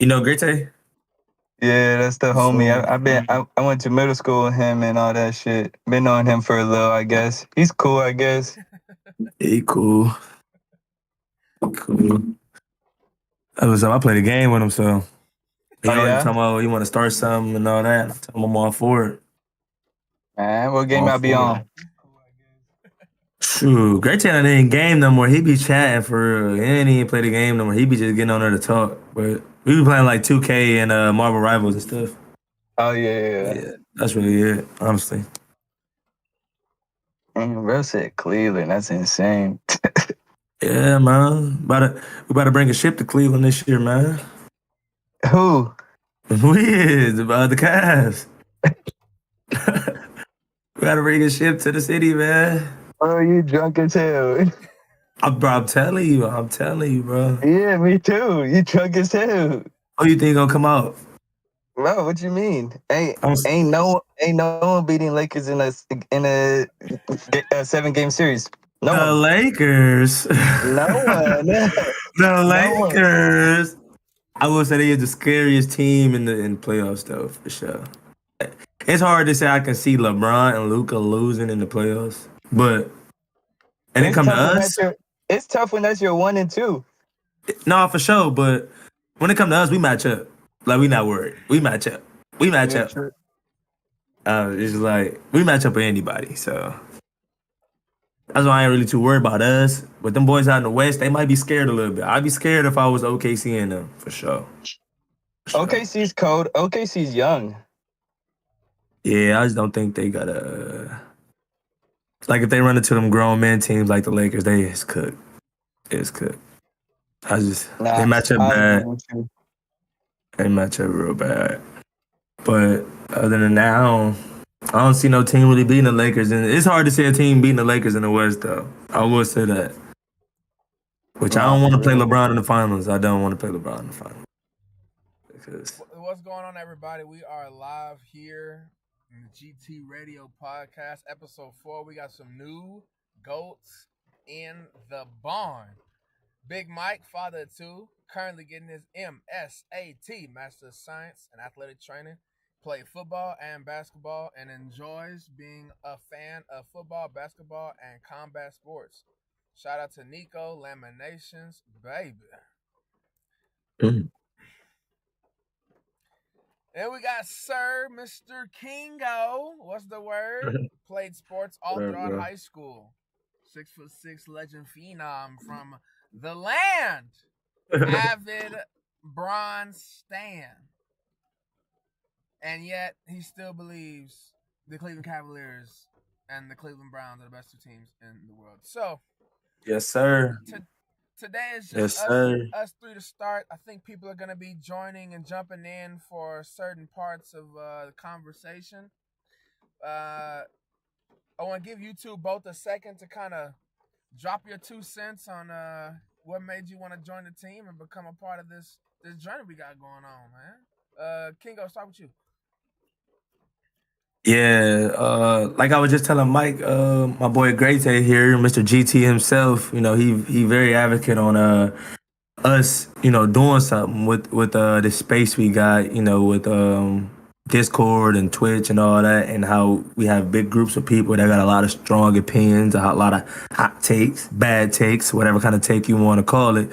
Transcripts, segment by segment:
You know Grete? Yeah, that's the homie. So I went to middle school with him and all that shit. Been knowing him for a little, I guess. He's cool, I guess. he cool. Cool. I played a game with him, so he Oh always yeah? talking about he want to start something and all that. I tell him I'm all for it. Man, what I'm game all I be for on? it. True. Grete ain't in game no more. He be chatting for real. He ain't even play the game no more. He be just getting on there to talk. But we be playing like 2K and Marvel Rivals and stuff. Oh yeah. Yeah, that's really it, honestly. And bro said Cleveland. That's insane. Yeah, man. We about to bring a ship to Cleveland this year, man. Who? We is about the Cavs. We gotta bring a ship to the city, man. Oh, you drunk as hell. I'm telling you, bro. Yeah, me too. You drunk as hell. Who you think gonna come out? Bro, what you mean? Ain't I'm ain't no one beating Lakers in a 7-game series. No the one. Lakers. No one. The No one. Lakers. I would say they are the scariest team in playoffs, though, for sure. It's hard to say I can see LeBron and Luca losing in the playoffs, but and it It's come to tough when us, that's your 1 and 2. no, for sure. But when it come to us, we match up. Like we not worried. We match up. We match Yeah, up. true. It's just like we match up with anybody. So that's why I ain't really too worried about us. But them boys out in the West, they might be scared a little bit. I'd be scared if I was OKC in them for sure. For sure. OKC's cold. OKC's young. Yeah, I just don't think they got like if they run into them grown men teams like the Lakers, they is cooked. It's cooked. They Nah, match up I agree bad. with you. They match up real bad. But other than that, I don't see no team really beating the Lakers, and it's hard to see a team beating the Lakers in the West though. I will say that. Which I Nah, don't want to for play real. LeBron in the finals. I don't want to play LeBron in the finals because What's going on, everybody? We are live here in the GT Radio Podcast, episode 4. We got some new goats in the barn. Big Mike, father of two, currently getting his MSAT, Master of Science in Athletic Training. Played football and basketball and enjoys being a fan of football, basketball, and combat sports. Shout out to Nico, Laminations, baby. And we got Sir Mr. Kingo. What's the word? Played sports all throughout high school. 6'6" legend phenom from the land. Avid bronze stan. And yet he still believes the Cleveland Cavaliers and the Cleveland Browns are the best two teams in the world. So yes, sir. Today is Yes, just sir. us three to start. I think people are going to be joining and jumping in for certain parts of the conversation. I want to give you two both a second to kind of drop your 2 cents on what made you want to join the team and become a part of this journey we got going on, man. Kingo, start with you. Yeah, like I was just telling Mike, my boy Grete here, Mr. GT himself. You know, he very advocate on us, doing something with the space we got, with Discord and Twitch and all that, and how we have big groups of people that got a lot of strong opinions, a lot of hot takes, bad takes, whatever kind of take you want to call it.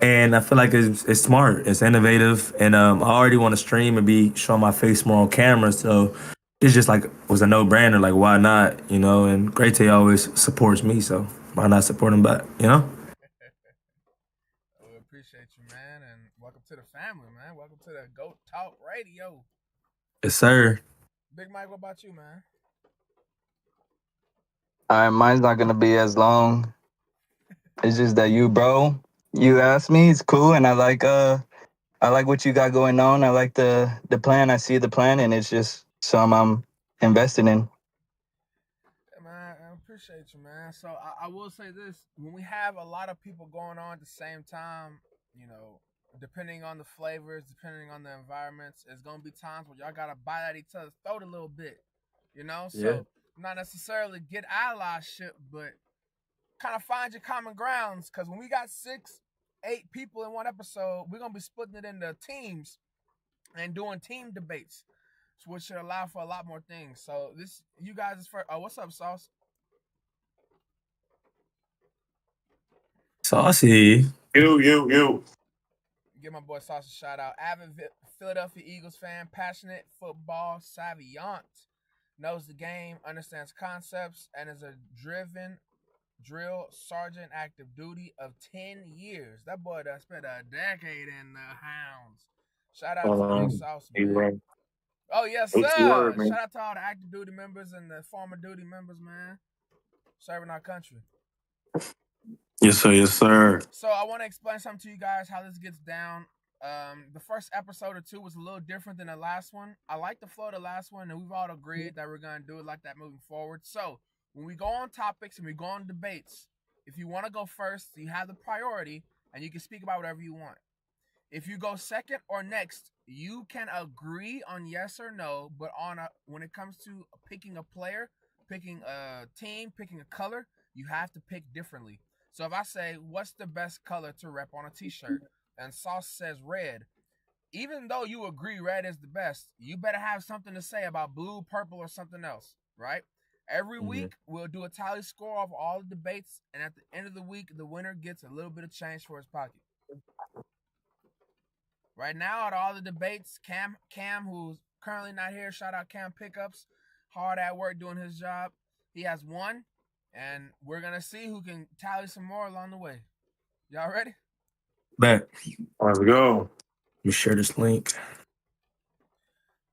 And I feel like it's smart, it's innovative, and I already want to stream and be showing my face more on camera, so it's just like was a no brainer. Like why not, And Grete always supports me, so why not support him back, We appreciate you, man, and welcome to the family, man. Welcome to the Goat Talk Radio. Yes, sir. Big Mike, what about you, man? All right, mine's not gonna be as long. It's just that you asked me, it's cool, and I like what you got going on. I like the plan. I see the plan, and it's just something I'm invested in. Yeah, man, I appreciate you, man. So I will say this: when we have a lot of people going on at the same time, depending on the flavors, depending on the environments, it's gonna be times where y'all gotta bite at each other's throat a little bit, So not necessarily get allyship, but kind of find your common grounds. Because when we got 6 8 people in one episode, we're gonna be splitting it into teams and doing team debates, which should allow for a lot more things. So this, you guys is first. Oh, what's up, Sauce? Saucy. You. Give my boy Sauce a shout out. Avid Philadelphia Eagles fan, passionate football savant, knows the game, understands concepts, and is a driven drill sergeant active duty of 10 years. That boy done spent a decade in the hounds. Shout out to Big Sauce, man. Right. Oh, yes, What's sir. the word, man? Shout out to all the active duty members and the former duty members, man. Serving our country. Yes, sir. Yes, sir. So I want to explain something to you guys how this gets down. The first episode or two was a little different than the last one. I like the flow of the last one, and we've all agreed that we're going to do it like that moving forward. So when we go on topics and we go on debates, if you want to go first, you have the priority, and you can speak about whatever you want. If you go second or next, you can agree on yes or no, but when it comes to picking a player, picking a team, picking a color, you have to pick differently. So if I say, what's the best color to rep on a t-shirt? And Sauce says red. Even though you agree red is the best, you better have something to say about blue, purple, or something else, right? Every week, we'll do a tally score of all the debates, and at the end of the week, the winner gets a little bit of change for his pocket. Right now, at all the debates, Cam, who's currently not here, shout out Cam Pickups, hard at work doing his job. He has one, and we're going to see who can tally some more along the way. Y'all ready? Bet. Let's go. Let me share this link.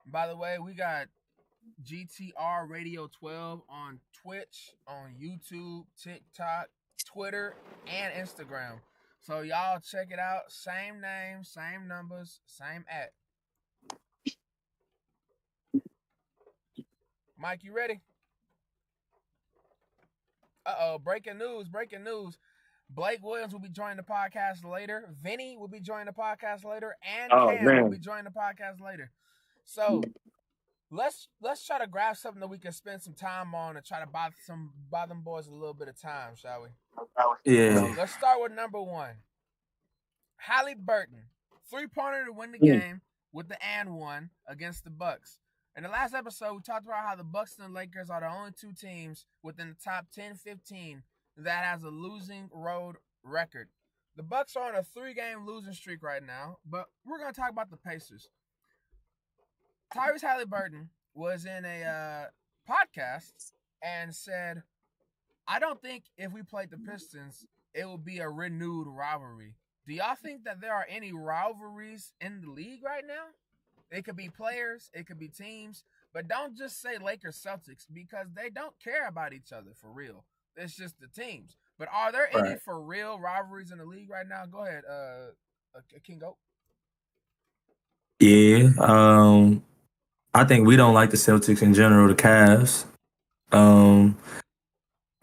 By the way, we got GTR Radio 12 on Twitch, on YouTube, TikTok, Twitter, and Instagram. So y'all check it out. Same name, same numbers, same at. Mike, you ready? Uh-oh, breaking news. Blake Williams will be joining the podcast later. Vinny will be joining the podcast later. And Cam will be joining the podcast later. So let's try to grab something that we can spend some time on and try to buy them boys a little bit of time, shall we? Yeah. Let's start with number one. Halliburton, 3-pointer to win the game with the and one against the Bucks. In the last episode, we talked about how the Bucks and the Lakers are the only two teams within the top 10-15 that has a losing road record. The Bucks are on a 3-game losing streak right now, but we're going to talk about the Pacers. Tyrese Halliburton was in a podcast and said, I don't think if we played the Pistons, it would be a renewed rivalry. Do y'all think that there are any rivalries in the league right now? It could be players, it could be teams, but don't just say Lakers Celtics because they don't care about each other for real. It's just the teams. But are there any for real rivalries in the league right now? Go ahead, King Goat. Yeah. I think we don't like the Celtics in general, the Cavs. And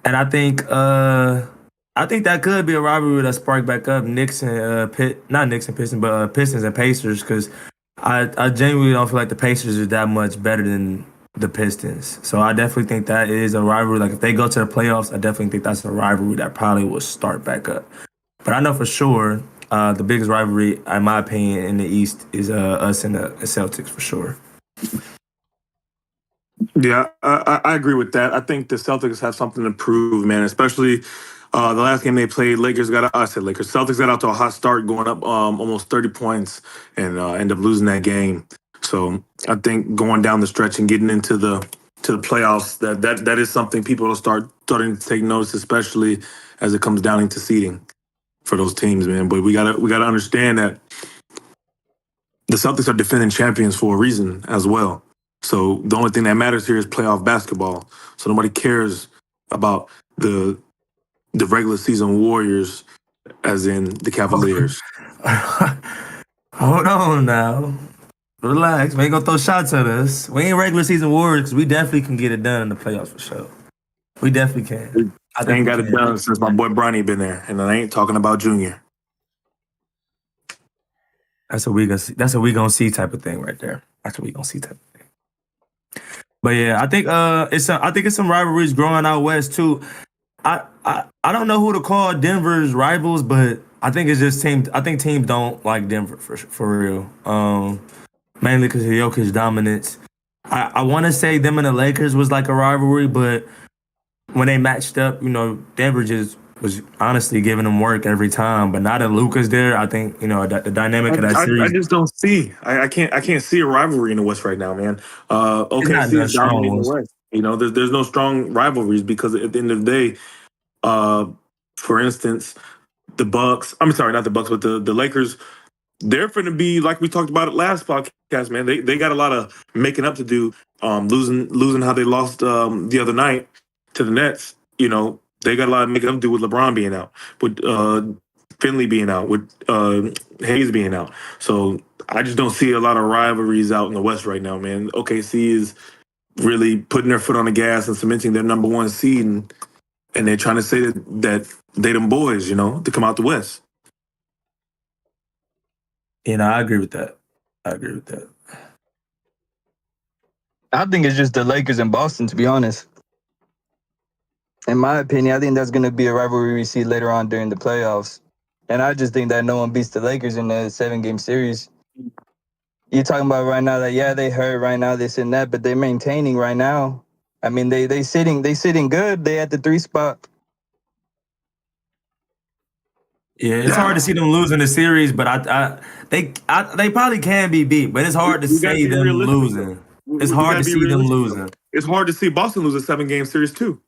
I think that could be a rivalry that sparked back up Pistons and Pacers, because I genuinely don't feel like the Pacers are that much better than the Pistons. So I definitely think that is a rivalry. Like if they go to the playoffs, I definitely think that's a rivalry that probably will start back up. But I know for sure the biggest rivalry, in my opinion, in the East is us and the Celtics for sure. Yeah, I agree with that. I think the Celtics have something to prove, man. Especially the last game they played, Celtics got out to a hot start, going up almost 30 points, and end up losing that game. So I think going down the stretch and getting into the playoffs, that is something people will starting to take notice, especially as it comes down into seeding for those teams, man. But we gotta understand that the Celtics are defending champions for a reason as well. So the only thing that matters here is playoff basketball. So nobody cares about the regular season Warriors, as in the Cavaliers. Hold on now. Relax. We ain't gonna throw shots at us. We ain't regular season Warriors because we definitely can get it done in the playoffs for sure. We definitely can. I ain't got it done since my boy Bronny been there, and I ain't talking about Junior. That's what we gonna see. That's what we gonna see type of thing right there. That's what we gonna see type of thing. But yeah, I think it's some rivalries growing out west too. I don't know who to call Denver's rivals, but I think it's just team. I think teams don't like Denver for real. Mainly because of Jokic dominance. I want to say them and the Lakers was like a rivalry, but when they matched up, Denver just was honestly giving them work every time. But now that Luka's there, I think the dynamic of that I series just don't see. I can't see a rivalry in the West right now, man. is not OKC that is strong dominating the ones. West. There's no strong rivalries because at the end of the day, uh, for instance, the Bucks. I'm sorry, not the Bucks, but the Lakers. They're going to be like we talked about it last podcast, man. They got a lot of making up to do. Losing how they lost the other night to the Nets. They got a lot of making up to do with LeBron being out, with Finley being out, with Hayes being out. So I just don't see a lot of rivalries out in the West right now, man. OKC is really putting their foot on the gas and cementing their number one seed, and they're trying to say that they them boys, to come out the West. I agree with that. I think it's just the Lakers and Boston, to be honest. In my opinion, I think that's going to be a rivalry we see later on during the playoffs. And I just think that no one beats the Lakers in the 7-game series. You're talking about right now that, yeah, they hurt right now, this and that, but they're maintaining right now. I mean, they sitting good. They at the 3 spot. Yeah, it's hard to see them losing the series, but they probably can be beat, but it's hard to say them losing. It's hard to see them losing. It's hard to see Boston lose a 7-game series too.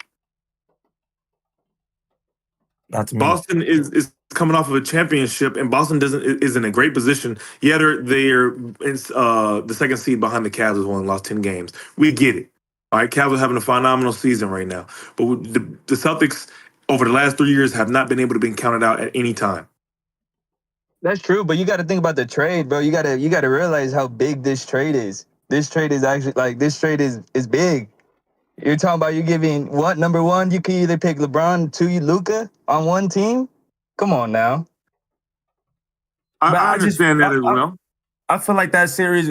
Not to me. Boston is coming off of a championship, and Boston is in a great position. Yeah, they're the second seed behind the Cavs has only lost 10 games. We get it. All right, Cavs are having a phenomenal season right now, but the Celtics over the last 3 years have not been able to be counted out at any time. That's true, but you got to think about the trade, bro. You got to realize how big this trade is. This trade is actually is big. You're talking about you giving what number one? You can either pick LeBron, 2 Luka on one team. Come on now. I understand that as well. I feel like that series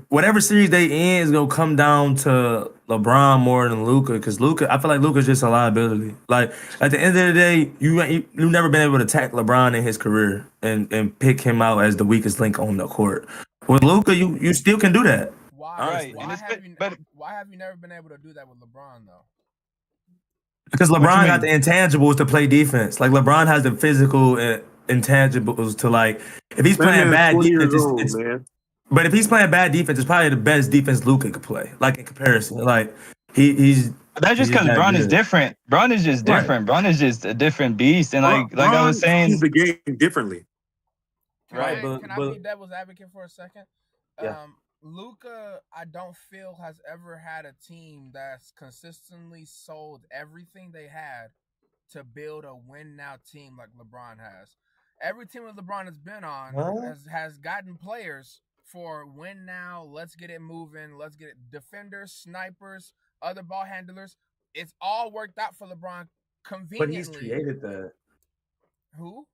whatever series they in is gonna come down to LeBron more than Luka, because I feel like Luka's just a liability. Like at the end of the day, you've never been able to attack LeBron in his career and pick him out as the weakest link on the court. With Luka, you still can do that. Why have you never been able to do that with LeBron though? Because LeBron got the intangibles to play defense. Like LeBron has the physical intangibles to if he's playing bad defense, but if he's playing bad defense, it's probably the best defense Luka could play. Like in comparison, he's. That's just because Bron is different. Bron is just different. Bron is just a different beast, and like I was saying, sees the game differently. Can I be devil's advocate for a second? Yeah. Luka, I don't feel has ever had a team that's consistently sold everything they had to build a win now team like LeBron has. Every team that LeBron has been on has gotten players for win now, let's get it moving, let's get it defenders, snipers, other ball handlers. It's all worked out for LeBron conveniently. But he's created that. Who?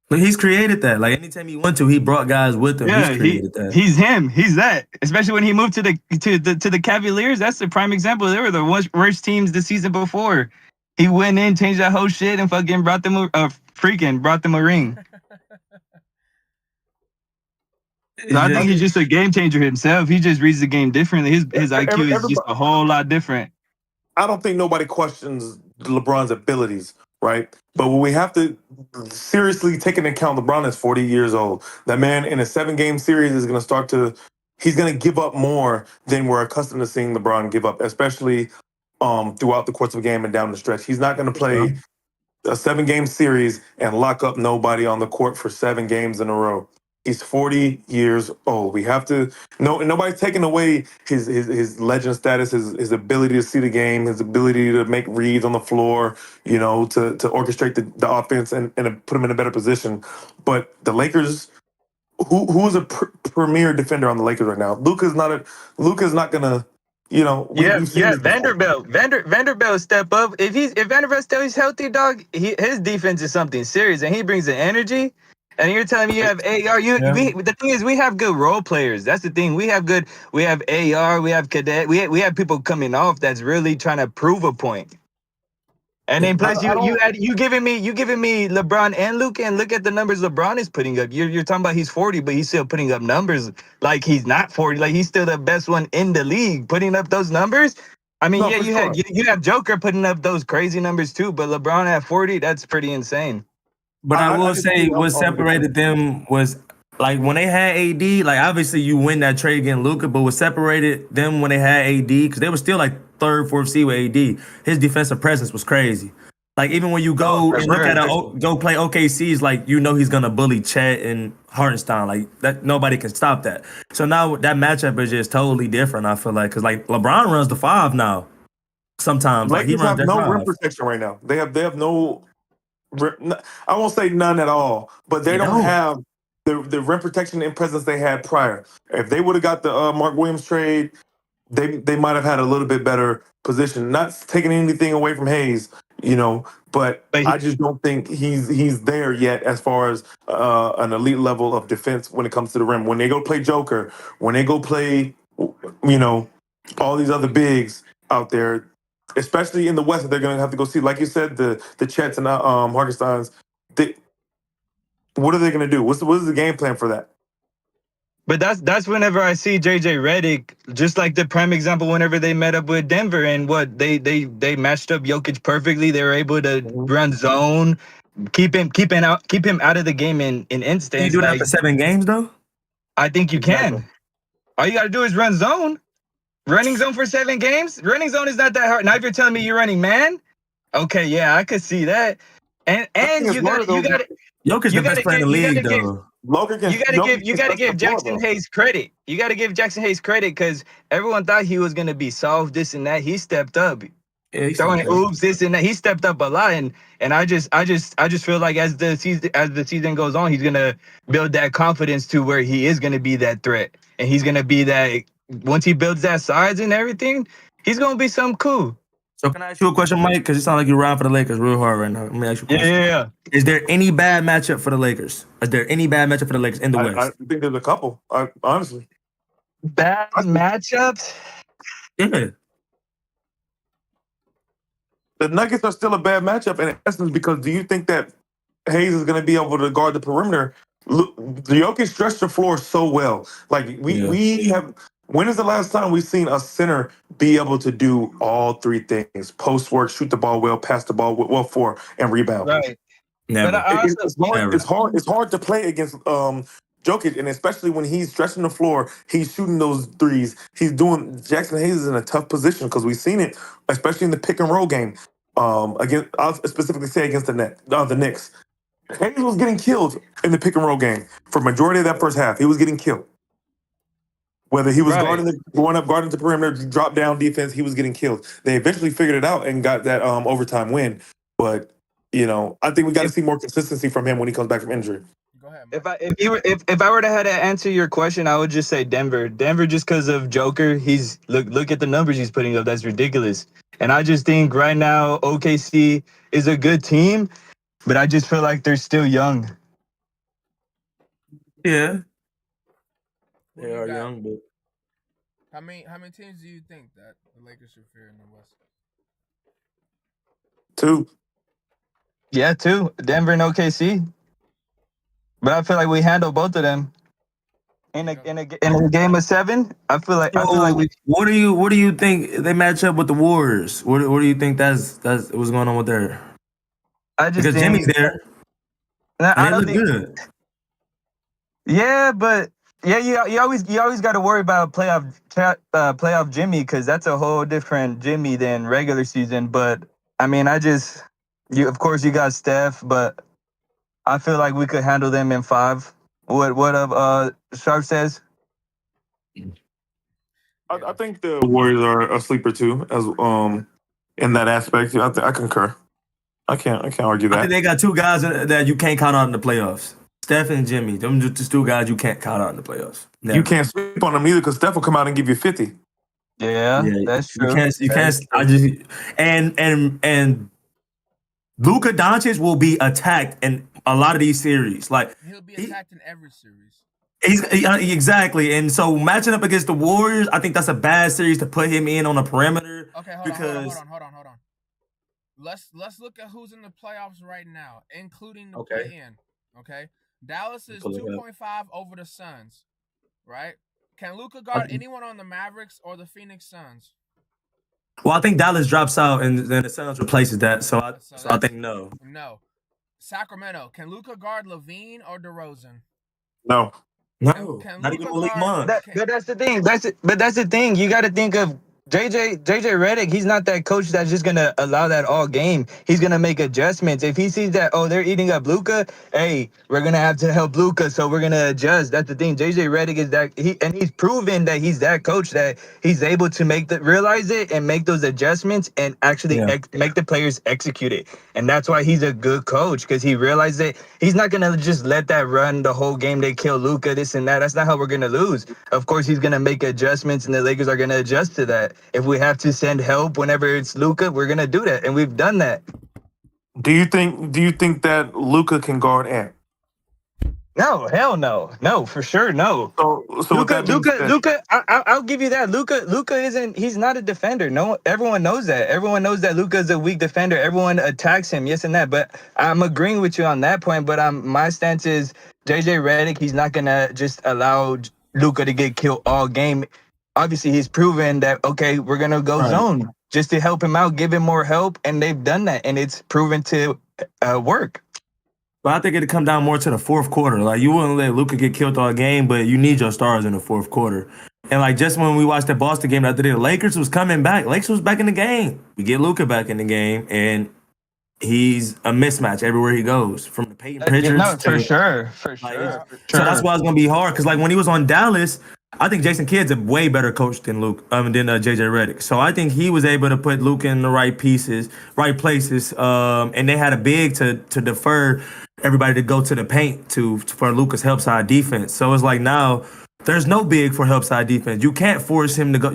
But he's created that. Like anytime he went to, he brought guys with him. Yeah, he's created that. He's him. He's that. Especially when he moved to the Cavaliers. That's the prime example. They were the worst teams the season before. He went in, changed that whole shit, and fucking brought them a ring. So I think he's just a game changer himself. He just reads the game differently. His IQ is just a whole lot different. I don't think nobody questions LeBron's abilities, right? But when we have to seriously take into account LeBron is 40 years old. That man in a 7-game series is going to he's going to give up more than we're accustomed to seeing LeBron give up, especially throughout the course of a game and down the stretch. He's not going to play a 7-game series and lock up nobody on the court for 7 games in a row. He's 40 years old. We have to nobody's taking away his legend status, his ability to see the game, his ability to make reads on the floor, to orchestrate the offense and put him in a better position. But the Lakers, who's a premier defender on the Lakers right now? Luka's not gonna. Vanderbilt. Vanderbilt step up. If Vanderbilt stays healthy, dog, his defense is something serious, and he brings the energy. And you're telling me you have AR. The thing is, we have good role players. That's the thing. We have AR. We have Cadet. We have people coming off that's really trying to prove a point. And then plus I don't. you giving me LeBron and Luka, and look at the numbers LeBron is putting up. You're talking about he's 40, but he's still putting up numbers like he's not 40. Like he's still the best one in the league, putting up those numbers. I mean, No, yeah, for sure. you have Joker putting up those crazy numbers too, but LeBron at 40, that's pretty insane. But I will say disagree what on the defense. separated them was like when they had AD, like obviously you win that trade against Luca, but what separated them when they had AD, because they were still like third, fourth seed with AD, his defensive presence was crazy. Like even when you go for and look sure. at go play OKC's, like you know he's gonna bully Chet and Hartenstein, like that nobody can stop that. So now that matchup is just totally different. I feel like because like LeBron runs the five now. Sometimes like he Lakers runs have that no rim five. protection right now. They have no. I won't say none at all, but they They don't don't. have the rim protection and presence they had prior. If they would have got the Mark Williams trade, they might have had a little bit better position. Not taking anything away from Hayes, but But I just don't think he's there yet as far as an elite level of defense when it comes to the rim. When they go play Joker, when they go play, all these other bigs out there, especially in the West, that they're going to have to go see. Like you said, the Chets and Hartensteins. What are they going to do? What is the game plan for that? But that's whenever I see JJ Redick, just like the prime example, whenever they met up with Denver and what they matched up Jokic perfectly. They were able to run zone, keep him out of the game in Can you instance. do that Like for 7 games though? I think you Exactly. can. All you gotta do is run zone. Running zone for 7 games? Running zone is not that hard. Now if you're telling me you're running man, okay, yeah, I could see that. And it's you harder, though. gotta Jokic the best player in the league give though. you gotta give Jackson Hayes credit. You gotta give Jackson Hayes credit because everyone thought he was gonna be soft, this and that. He stepped up. Yeah, he's Throwing okay. oops, this and that. He stepped up a lot, and I just feel like as the season goes on, he's gonna build that confidence to where he is gonna be that threat, and he's gonna be that once he builds that size and everything, he's gonna be something cool. So can I ask you a question, Mike? Because you sound like you're riding for the Lakers real hard right now. Let me ask you a question. Yeah. Is there any bad matchup for the Lakers? Is there any bad matchup for the Lakers in the I West? think there's a couple. Honestly, Bad matchups. Yeah. the Nuggets are still a bad matchup in essence because do you think that Hayes is going to be able to guard the perimeter? Look, Jokic stretched the floor so well. Like we have. When is the last time we've seen a center be able to do all three things: post work, shoot the ball well, pass the ball well, and rebound? Right. Never. But I also, It's hard to play against Jokic, and especially when he's stretching the floor, he's shooting those threes. Jackson Hayes is in a tough position because we've seen it, especially in the pick and roll game. I'll specifically say against the Knicks. Hayes was getting killed in the pick and roll game for majority of that first half. He was getting killed. Whether he was Right. guarding the perimeter, drop down defense, he was getting killed. They eventually figured it out and got that overtime win. But I think we got to see more consistency from him when he comes back from injury. Go ahead, Mike. if I were to have to answer your question, I would just say Denver. Denver just because of Joker. He's look at the numbers he's putting up. That's ridiculous. And I just think right now OKC is a good team, but I just feel like they're still young. Yeah. Who They you are got? young, but How many teams do you think that the Lakers should fear in the West? 2. Yeah, too. Denver and OKC. But I feel like we handle both of them. In a game of 7, I feel like we. what do you think they match up with the Warriors? What do you think that's what's going on with there? I just Because think, Jimmy's there I and they don't look think. good. Yeah, but yeah, you always got to worry about playoff Jimmy because that's a whole different Jimmy than regular season. But I mean, of course you got Steph, but I feel like we could handle them in 5. What Sharp says? I think the Warriors are a sleeper too, as in that aspect. I concur. I can't argue I think that. they got 2 guys that you can't count out in the playoffs. Steph and Jimmy. Them just 2 guys you can't count out in the playoffs. Never. You can't sleep on them either because Steph will come out and give you 50. Yeah, that's true. You can't. I just and Luka Doncic will be attacked in a lot of these series. Like He'll be attacked in every series. exactly, and so matching up against the Warriors, I think that's a bad series to put him in on the perimeter. Okay, hold because on. let's look at who's in the playoffs right now, including the Okay. play-in. Okay, Dallas is Pull it up. 2.5 over the Suns, right? Can Luka guard anyone on the Mavericks or the Phoenix Suns? Well, I think Dallas drops out, and then the Suns replaces that. So I that's- think no. No. Sacramento, can Luka guard Levine or DeRozan? No. No, Can not Luka even Malik guard- Monk. But that's the thing. But that's the thing. You got to think of JJ Redick. He's not that coach that's just gonna allow that all game. He's gonna make adjustments. If he sees that, oh, they're eating up Luka, hey, we're gonna have to help Luka, so we're gonna adjust. That's the thing. JJ Redick is that he's proven that he's that coach that he's able to realize it and make those adjustments and actually Yeah. make the players execute it. And that's why he's a good coach, because he realized that he's not gonna just let that run the whole game. They kill Luka, this and that. That's not how we're gonna lose. Of course, he's gonna make adjustments, and the Lakers are gonna adjust to that. If we have to send help whenever it's Luka, we're gonna do that, and we've done that. Do you think that Luka can guard Ant? No, hell no, no, for sure, no. So with that being said- Luka, I'll give you that. Luka isn't. He's not a defender. No, everyone knows that. Everyone knows that Luka is a weak defender. Everyone attacks him, yes and that. But I'm agreeing with you on that point. But my stance is JJ Redick. He's not gonna just allow Luka to get killed all game. Obviously, he's proven that, okay, we're gonna go Right. zone just to help him out, give him more help, and they've done that, and it's proven to work. But I think it'd come down more to the fourth quarter. Like, you wouldn't let Luka get killed all game, but you need your stars in the fourth quarter. And like, just when we watched the Boston game the other day, the Lakers was coming back. Lakers was back in the game. We get Luka back in the game, and he's a mismatch everywhere he goes. From the Peyton Pritchard. No, for sure, for Like, sure. So that's why it's gonna be hard. Because like when he was on Dallas, I think Jason Kidd's a way better coach than JJ Redick. So I think he was able to put Luka in the right pieces, right places. And they had a big to defer everybody to go to the paint for Luka's help side defense. So it's like now there's no big for help side defense. You can't force him to go.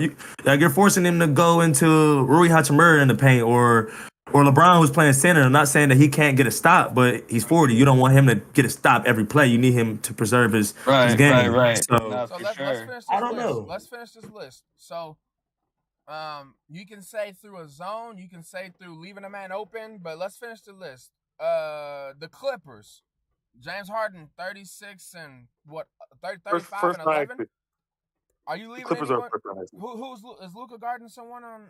You're forcing him to go into Rui Hachimura in the paint or LeBron who's playing center. I'm not saying that he can't get a stop, but he's 40. You don't want him to get a stop every play. You need him to preserve his game. Right. So No, So for let's sure. finish this I don't list. know. Let's finish this list. So, you can say through a zone, you can say through leaving a man open, but let's finish the list. The Clippers, James Harden, 36 and what, 35 First and night, 11. Are you the leaving Clippers anyone? are first night. Is Luka guarding someone on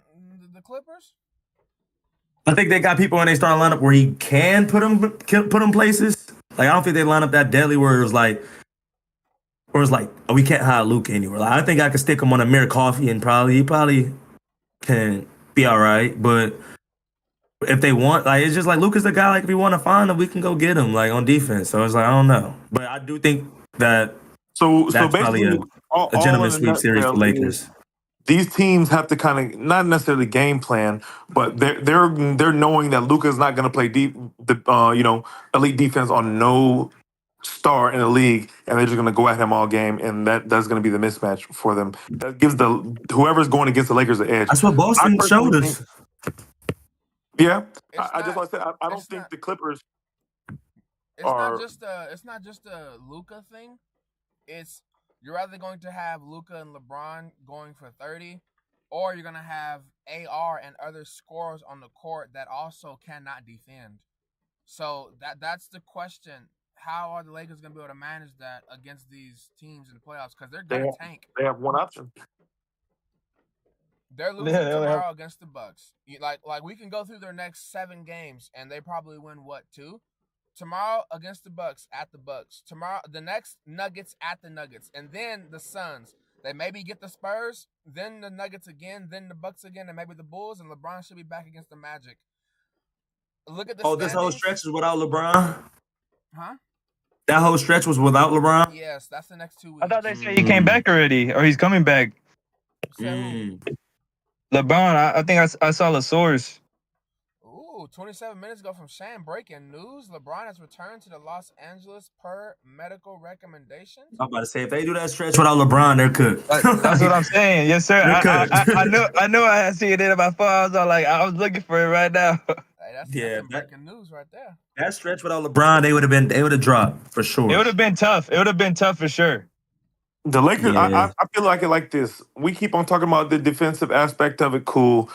the Clippers? I think they got people in their starting lineup where he can put them places. Like, I don't think they line up that deadly where it's like, oh, we can't hide Luka anywhere. Like, I think I could stick him on Amir Coffee and he probably can be all right. But if they want, like, it's just like Luka's the guy. Like, if we want to find him, we can go get him. Like, on defense. So it's like, I don't know, but I do think that So that's probably basically, all a gentleman's in a sweep series for nutshell is Lakers. these teams have to kind of not necessarily game plan, but they're knowing that Luka's not going to play elite defense on no star in the league, and they're just going to go at him all game, and that's going to be the mismatch for them. That gives whoever's going against the Lakers the edge. That's what Boston showed personally us. Yeah, It's I just not- want to say I don't it's think not- the Clippers. It's not just a Luka thing. It's you're either going to have Luka and LeBron going for 30, or you're gonna have AR and other scorers on the court that also cannot defend. So that's the question. How are the Lakers gonna be able to manage that against these teams in the playoffs? Because they're gonna tank. They have one option. They're losing Yeah, they'll tomorrow against the Bucks. Like we can go through their next 7 games and they probably win 2? Tomorrow against the Bucks at the Bucks. Tomorrow the next Nuggets at the Nuggets, and then the Suns. They maybe get the Spurs, then the Nuggets again, then the Bucks again, and maybe the Bulls. And LeBron should be back against the Magic. Look at the This whole standings. stretch is without LeBron. Huh? That whole stretch was without LeBron. Yes, that's the next 2 weeks. I thought they said he came back already, or he's coming back. So, LeBron, I think I saw the source. Ooh, 27 minutes ago from Shane, breaking news. LeBron has returned to the Los Angeles per medical recommendations. I'm about to say, if they do that stretch without LeBron, they're cooked. That's what I'm saying. Yes, sir. You're cooked. I knew I had seen it in my phone. I was looking for it right now. Hey, that's Yeah, some breaking news right there. That stretch without LeBron, they would have dropped for sure. It would have been tough. It would have been tough for sure. The Lakers, Yeah. I feel like it like this. We keep on talking about the defensive aspect of it, cool.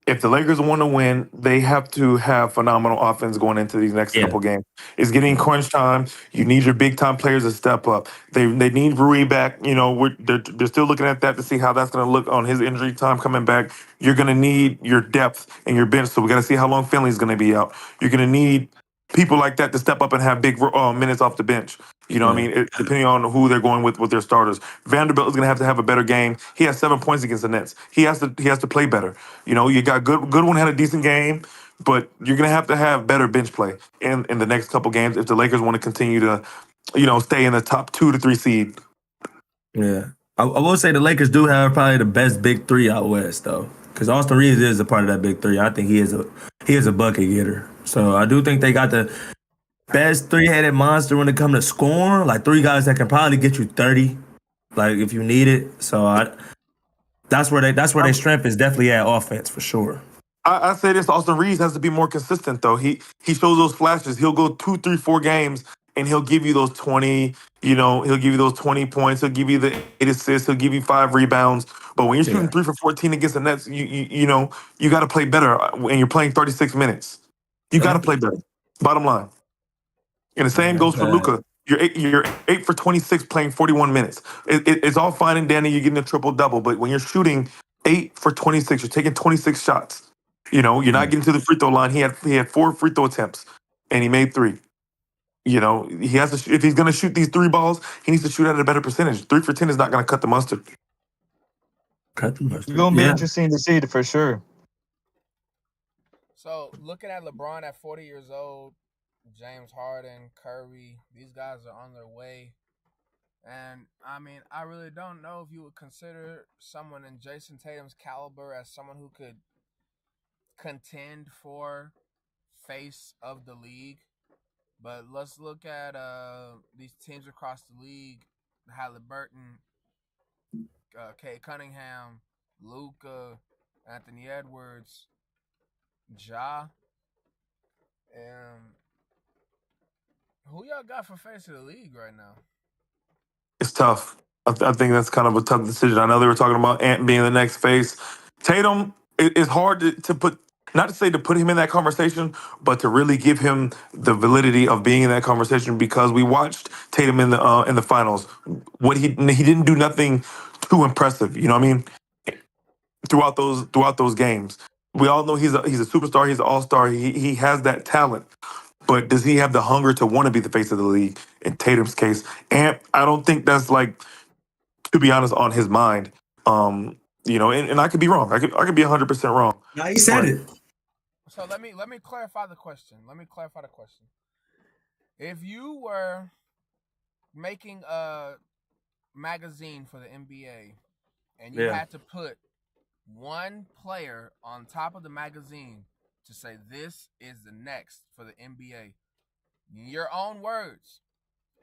if the Lakers want to win, they have to have phenomenal offense going into these next Yeah. couple games. It's getting crunch time. You need your big time players to step up. They need Rui back. You know, they're still looking at that to see how that's going to look on his injury time coming back. You're going to need your depth and your bench. So we got to see how long Finley's going to be out. You're going to need people like that to step up and have big minutes off the bench. You know what I Yeah. mean? Depending on who they're going with their starters. Vanderbilt is going to have a better game. He has 7 points against the Nets. He has to play better. You know, you got Goodwin had a decent game, but you're going to have better bench play in the next couple games if the Lakers want to continue to, stay in the top 2 to 3 seed. Yeah. I will say the Lakers do have probably the best big three out west though. Because Austin Reeves is a part of that big three. I think he is a bucket getter. So I do think they got the best three-headed monster when it comes to scoring. Like three guys that can probably get you 30, like if you need it. So that's where their strength is definitely at offense for sure. I say this: Austin Reeves has to be more consistent, though. He shows those flashes. He'll go 2, 3, 4 games, and he'll give you those 20. He'll give you those 20 points. He'll give you the 8 assists. He'll give you 5 rebounds. But when you're shooting Yeah. 3 for 14 against the Nets, you got to play better. And you're playing 36 minutes. You got to play better. Bottom line. And the same goes for Luka. You're 8 for 26 playing 41 minutes. It's all fine and dandy. You're getting a triple double, but when you're shooting 8 for 26, you're taking 26 shots. You're not getting to the free throw line. He had 4 free throw attempts, and he made 3. He has to. If he's going to shoot these 3 balls, he needs to shoot at a better percentage. 3 for 10 is not going to cut the mustard. Cut the mustard. It's gonna be Yeah. interesting to see for sure. So looking at LeBron at 40 years old, James Harden, Curry, these guys are on their way. And I mean, I really don't know if you would consider someone in Jason Tatum's caliber as someone who could contend for face of the league. But let's look at these teams across the league: Halliburton, Kate Cunningham, Luka, Anthony Edwards, Ja, and who y'all got for face of the league right now? It's tough. I think that's kind of a tough decision. I know they were talking about Ant being the next face. Tatum, it's hard to put, not to say to put him in that conversation, but to really give him the validity of being in that conversation because we watched Tatum in the finals. What he didn't do nothing too impressive. You know what I mean? Throughout those games, we all know he's a superstar. He's an all-star. He has that talent. But does he have the hunger to want to be the face of the league? In Tatum's case, and I don't think that's to be honest, on his mind. And I could be wrong. I could be 100% wrong. No, he said it. So let me clarify the question. If you were making a magazine for the NBA and you had to put one player on top of the magazine to say this is the next for the NBA, in your own words,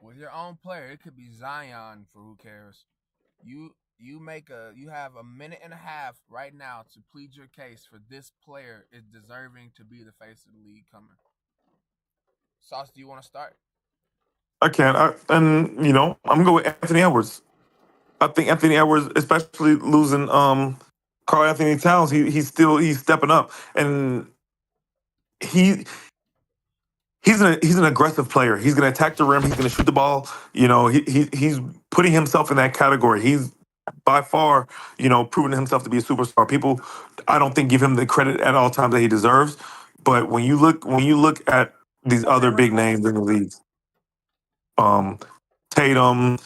with your own player, it could be Zion for who cares. You have a minute and a half right now to plead your case for this player is deserving to be the face of the league coming. Sauce, do you want to start? I can't. I'm gonna go with Anthony Edwards. I think Anthony Edwards, especially losing Karl Anthony Towns, he's stepping up, and he's an aggressive player. He's going to attack the rim. He's going to shoot the ball. He's putting himself in that category. He's by far, proven himself to be a superstar. People, I don't think give him the credit at all times that he deserves. But when you look at these other big names in the league, Tatum,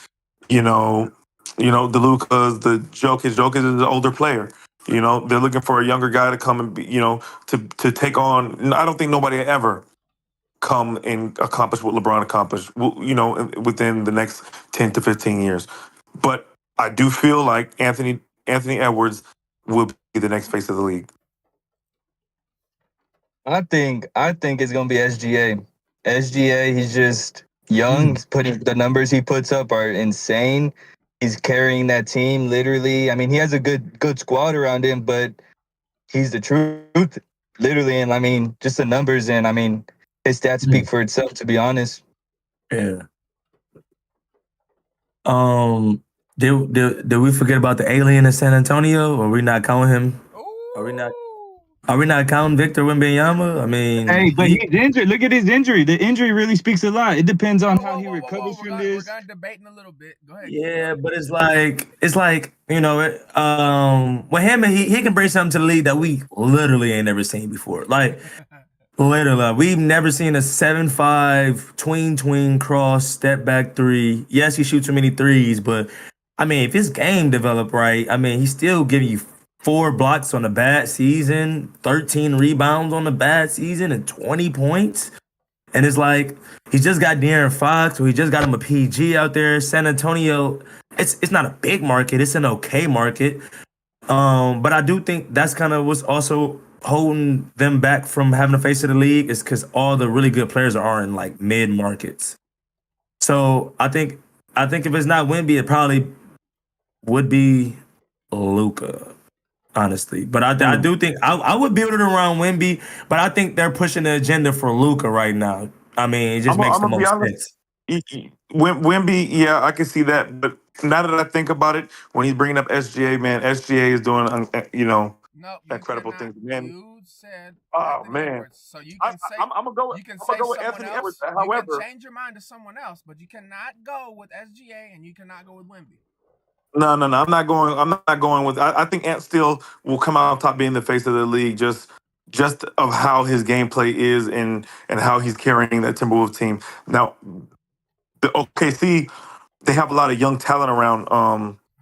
the Lucas, the Jokic. Jokic is an older player. They're looking for a younger guy to come and be, to take on. I don't think nobody ever come and accomplish what LeBron accomplished, within the next 10 to 15 years. But I do feel like Anthony Edwards will be the next face of the league. I think it's gonna be SGA. SGA, he's just young. He's putting the numbers he puts up are insane. He's carrying that team literally. I mean, he has a good squad around him, but he's the truth, literally. And I mean, just the numbers, and I mean, his stats speak for itself. To be honest. Yeah. Did we forget about the alien in San Antonio? Or we not calling him? Ooh. Are we not? Are we not counting Victor Wembanyama? I mean, Hey, but he's injured. Look at his injury. The injury really speaks a lot. It depends on how he recovers from We're this. gonna debate in a little bit. Go ahead. yeah, but it's like you know, with him, he can bring something to the league that we literally ain't never seen before. Like literally, we've never seen a 7-5 tween cross step back three. Yes, he shoots too many threes, but I mean, if his game developed right, I mean, he's still giving you 4 blocks on a bad season, 13 rebounds on a bad season, and 20 points. And it's like he just got De'Aaron Fox, or he just got him a PG out there. San Antonio, it's not a big market, it's an okay market. But I do think that's kind of what's also holding them back from having the face of the league is because all the really good players are in like mid markets. So I think if it's not Wemby, it probably would be Luca, honestly. But I do think I would build it around Wemby, but I think they're pushing the agenda for Luca right now. I mean, it just makes the I'm gonna be most honest. sense. Wimby, yeah, I can see that. But now that I think about it, when he's bringing up SGA, man, SGA is doing, No, you incredible cannot. things, man. You said Oh Anthony man, Edwards, so you can say I'm gonna go. you can I'm say gonna go with someone Anthony else. Edwards. You can However, change your mind to someone else, but you cannot go with SGA and you cannot go with Wemby. no. I'm not going. I'm not going with. I think Ant still will come out on top, being the face of the league, just of how his gameplay is and how he's carrying that Timberwolves team. Now, the OKC, they have a lot of young talent around.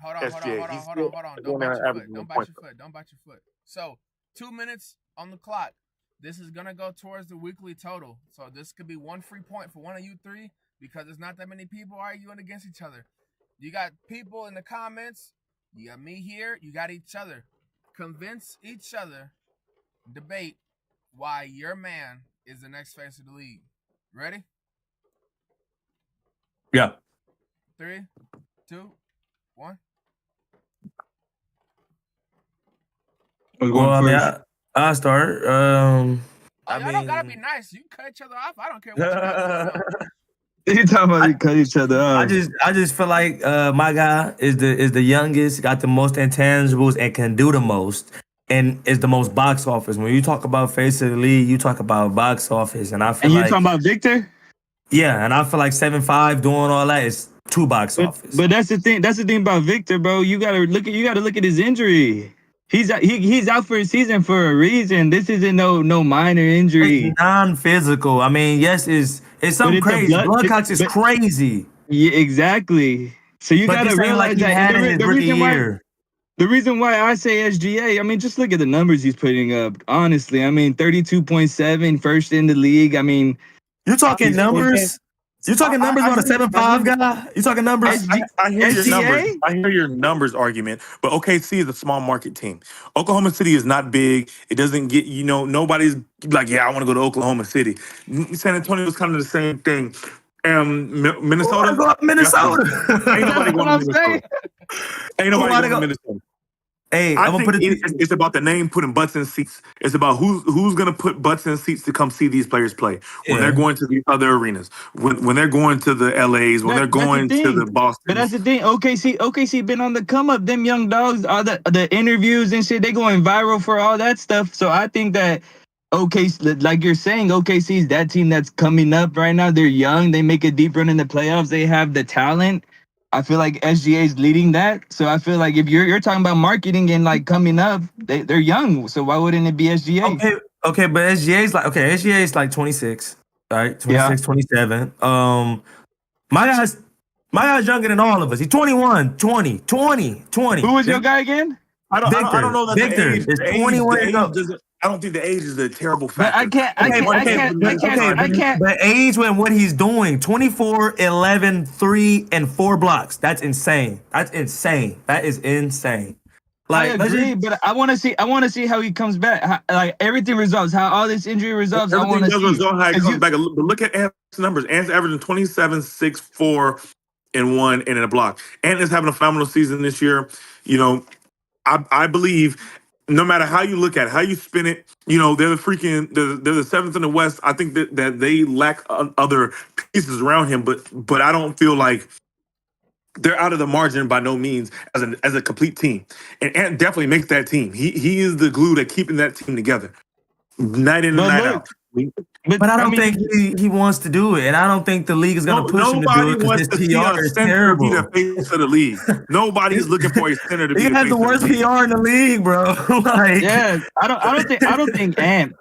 SGA. He's still Hold on. Don't going bite there your averaging foot. Don't 1 bite point. your foot. Don't bite your foot. So 2 minutes on the clock. This is gonna go towards the weekly total. So this could be 1 free point for one of you three because there's not that many people arguing against each other. You got people in the comments. You got me here. You got each other. Convince each other. Debate why your man is the next face of the league. Ready? Yeah. 3, 2, 1. Well, I mean, I'll start. I don't gotta be nice. You can cut each other off. I don't care what you got going on. You talking about you cut each other off? I just feel like my guy is the youngest, got the most intangibles, and can do the most, and is the most box office. When you talk about face of the league, you talk about box office, and I feel And you like talking about Victor? yeah, and I feel like 7-5 doing all that is too box office. But that's the thing. That's the thing about Victor, bro. You gotta look at his injury. He's out for a season for a reason. This isn't no minor injury. It's non-physical. I mean, yes, it's something it's a crazy. blood- Bloodcox is but- crazy. Yeah, exactly. So you But gotta this ain't realize like he that had in his the rookie reason why year. the reason why I say SGA, I mean, just look at the numbers he's putting up. Honestly, I mean, 32.7, first in the league. I mean, You talking numbers? You talking numbers on a 7-5 guy? You talking numbers? I hear your SGA? numbers. I hear your numbers argument, but OKC is a small market team. Oklahoma City is not big. It doesn't get, nobody's like, yeah, I want to go to Oklahoma City. San Antonio is kind of the same thing. Minnesota, Go up Minnesota. ain't nobody That's going what to I'm Minnesota. saying. Ain't nobody Who wanna going to go- Minnesota. Hey, I I'm gonna think put it. it's about the name putting butts in seats. It's about who's going to put butts in seats to come see these players play when they're going to the other arenas, when they're going to the LAs, when they're going to the Boston. But that's the thing. OKC been on the come up. Them young dogs, all the interviews and shit, they going viral for all that stuff. So I think that OKC, like you're saying, OKC is that team that's coming up right now. They're young. They make a deep run in the playoffs. They have the talent. I feel like SGA is leading that. So I feel like if you're talking about marketing and like coming up, they're young. So why wouldn't it be SGA? Okay, but SGA is like 26, right? 26, 27. My guy's younger than all of us. He's 21, 20. Who was your guy again? I don't know that Victor the age, is 21 the age years old. doesn't. I don't think the age is a terrible But factor. I can't. But age when what he's doing, 24, 11, 3, and 4 blocks. That's insane. That is insane. I agree, but I want to see how he comes back. Like everything resolves, how all this injury resolves. I want to see. Resolve how he comes back. But look at Ant's numbers. Ant's averaging 27, 6, 4, and 1, and in a block. Ant is having a phenomenal season this year. I believe no matter how you look at it, how you spin it, they're the seventh in the West. I think that they lack other pieces around him, but I don't feel like they're out of the margin by no means as a complete team. And Ant definitely makes that team. He is the glue that keeping that team together, night in and But night look, out. But I don't mean, think he wants to do it, and I don't think the league is going to push him to do Nobody it because wants his to see a PR is center be the terrible. face of the league. Nobody is looking for a center to be He the has face the of the worst league. PR in the league, bro. Like, yeah, I don't think Ant.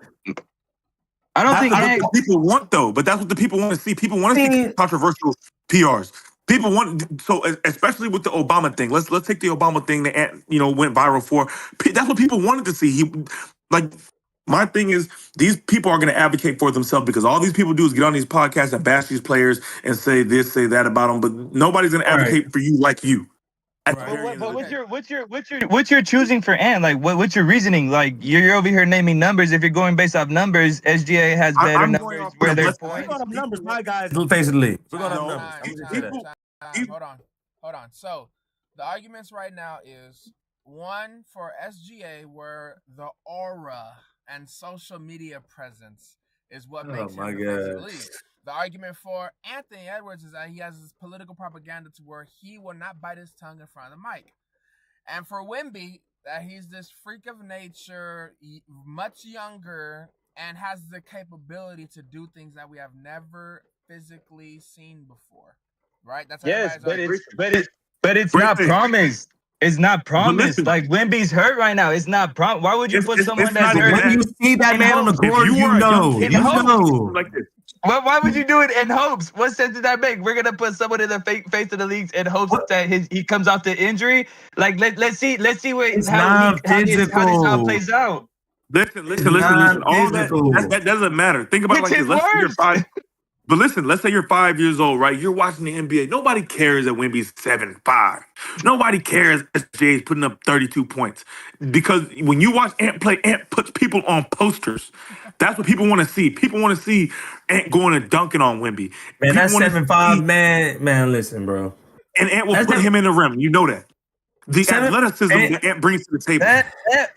I don't That's think what Ant. the people want, though. But that's what the people want to see. People want to see controversial PRs. People want so, especially with the Obama thing. Let's take the Obama thing that Ant, went viral for. That's what people wanted to see. My thing is, these people are going to advocate for themselves because all these people do is get on these podcasts and bash these players and say this, say that about them. But nobody's going to advocate for you like you. At the very end of the day. What's your choosing for Ant? Like, what's your reasoning? Like, you're over here naming numbers. If you're going based off numbers, SGA has better I'm going numbers. off Where the their let's- we're points. going up numbers, my guys. The face of the league. We're going up numbers. I'm just saying that. Hold on. So the arguments right now is one for SGA, where the aura and social media presence is what makes him my the face of the God. league. The argument for Anthony Edwards is that he has this political propaganda to where he will not bite his tongue in front of the mic. And for Wemby, that he's this freak of nature, much younger, and has the capability to do things that we have never physically seen before. Right? That's Yes, everybody's but it's Great not thing. promised. It's not promised. listen. Like, Wemby's hurt right now. It's not promised. Why would you put It's someone not that's even hurt? When you see that man on the court, If you are a young kid, you in hopes- know. like this. Why would you do it in hopes? What sense did that make? We're gonna put someone in the face of the leagues in hopes that he comes off the injury. Like, let's see It's how this non-physical. all plays out. Listen. All non-physical. that doesn't matter. Think about it like It's this. his Let's say you're words. 5. But listen, let's say you're 5 years old, right? You're watching the NBA. Nobody cares that Wemby's 7'5". Nobody cares that SJ's putting up 32 points. Because when you watch Ant play, Ant puts people on posters. That's what people want to see. People want to see Ant going and dunking on Wemby. Man, that People wanna 7'5", see- man, listen, bro. And Ant will That's put the- him in the rim. You know that. The Seven- athleticism Ant- that Ant brings to the table.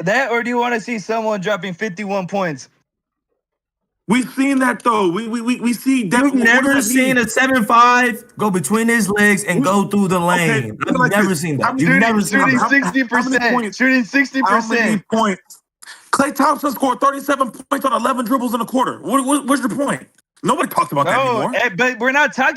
That, or do you want to see someone dropping 51 points? We've seen that though. We see that. You've never seen a 7'5" go between his legs and go through the lane. Okay, I've like never this. seen How that. many- You've never seen Shooting that. 60%. Shooting 60%. How many points? Klay Thompson scored 37 points on 11 dribbles in a quarter. What's your point? Nobody talks about that No, anymore. but we're not talking